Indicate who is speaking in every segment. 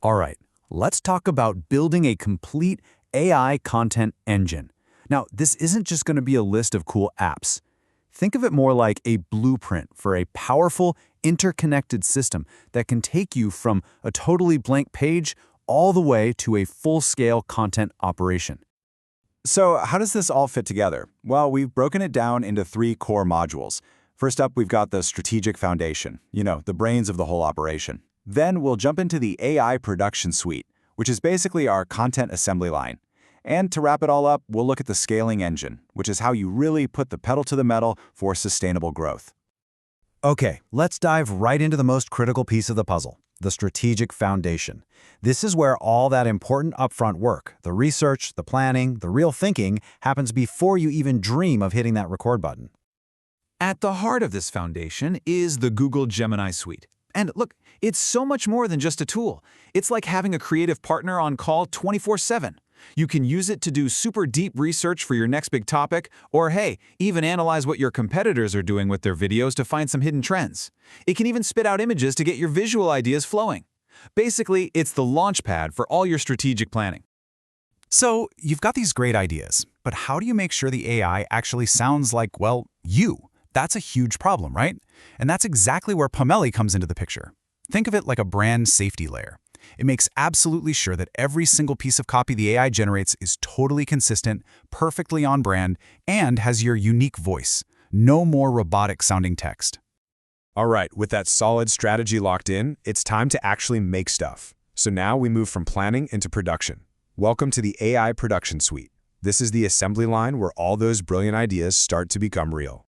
Speaker 1: All right, let's talk about building a complete AI content engine. Now, this isn't just going to be a list of cool apps. Think of it more like a blueprint for a powerful, interconnected system that can take you from a totally blank page all the way to a full-scale content operation.
Speaker 2: So how does this all fit together? Well, we've broken it down into 3 core modules. First up, we've got the strategic foundation, the brains of the whole operation. Then we'll jump into the AI production suite, which is basically our content assembly line. And to wrap it all up, we'll look at the scaling engine, which is how you really put the pedal to the metal for sustainable growth.
Speaker 1: Okay, let's dive right into the most critical piece of the puzzle, the strategic foundation. This is where all that important upfront work, the research, the planning, the real thinking, happens before you even dream of hitting that record button.
Speaker 3: At the heart of this foundation is the Google Gemini suite. And look, it's so much more than just a tool. It's like having a creative partner on call 24/7. You can use it to do super deep research for your next big topic, or hey, even analyze what your competitors are doing with their videos to find some hidden trends. It can even spit out images to get your visual ideas flowing. Basically, it's the launchpad for all your strategic planning.
Speaker 1: So, you've got these great ideas, but how do you make sure the AI actually sounds like, well, you? That's a huge problem, right? And that's exactly where Pomelli comes into the picture. Think of it like a brand safety layer. It makes absolutely sure that every single piece of copy the AI generates is totally consistent, perfectly on brand, and has your unique voice. No more robotic-sounding text.
Speaker 2: All right, with that solid strategy locked in, it's time to actually make stuff. So now we move from planning into production. Welcome to the AI production suite. This is the assembly line where all those brilliant ideas start to become real.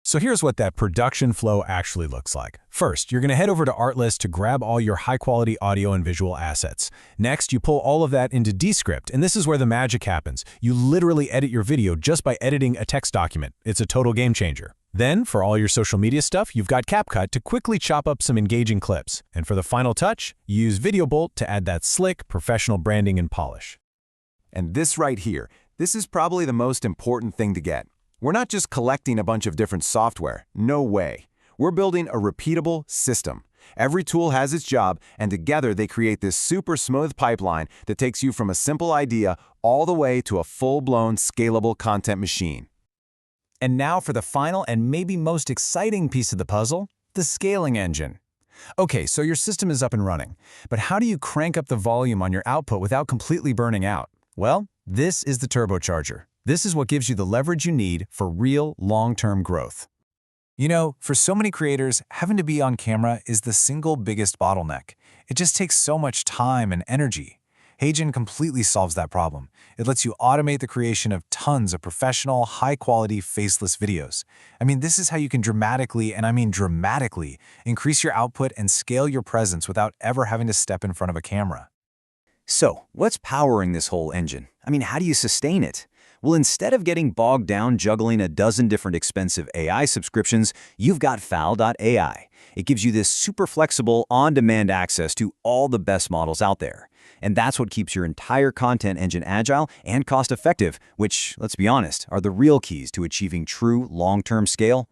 Speaker 4: So here's what that production flow actually looks like. First, you're going to head over to Artlist to grab all your high-quality audio and visual assets. Next, you pull all of that into Descript, and this is where the magic happens. You literally edit your video just by editing a text document. It's a total game changer. Then, for all your social media stuff, you've got CapCut to quickly chop up some engaging clips. And for the final touch, you use VideoBolt to add that slick, professional branding and polish.
Speaker 5: And this right here, this is probably the most important thing to get. We're not just collecting a bunch of different software. No way. We're building a repeatable system. Every tool has its job, and together they create this super smooth pipeline that takes you from a simple idea all the way to a full-blown, scalable content machine.
Speaker 1: And now for the final and maybe most exciting piece of the puzzle, the scaling engine. Okay, so your system is up and running, but how do you crank up the volume on your output without completely burning out? Well, this is the turbocharger. This is what gives you the leverage you need for real, long-term growth.
Speaker 4: You know, for so many creators, having to be on camera is the single biggest bottleneck. It just takes so much time and energy. HeyGen completely solves that problem. It lets you automate the creation of tons of professional, high-quality, faceless videos. I mean, this is how you can dramatically, and I mean dramatically, increase your output and scale your presence without ever having to step in front of a camera.
Speaker 6: So, what's powering this whole engine? I mean, how do you sustain it? Well, instead of getting bogged down juggling a dozen different expensive AI subscriptions, you've got fal.ai. It gives you this super flexible, on-demand access to all the best models out there. And that's what keeps your entire content engine agile and cost-effective, which, let's be honest, are the real keys to achieving true long-term scale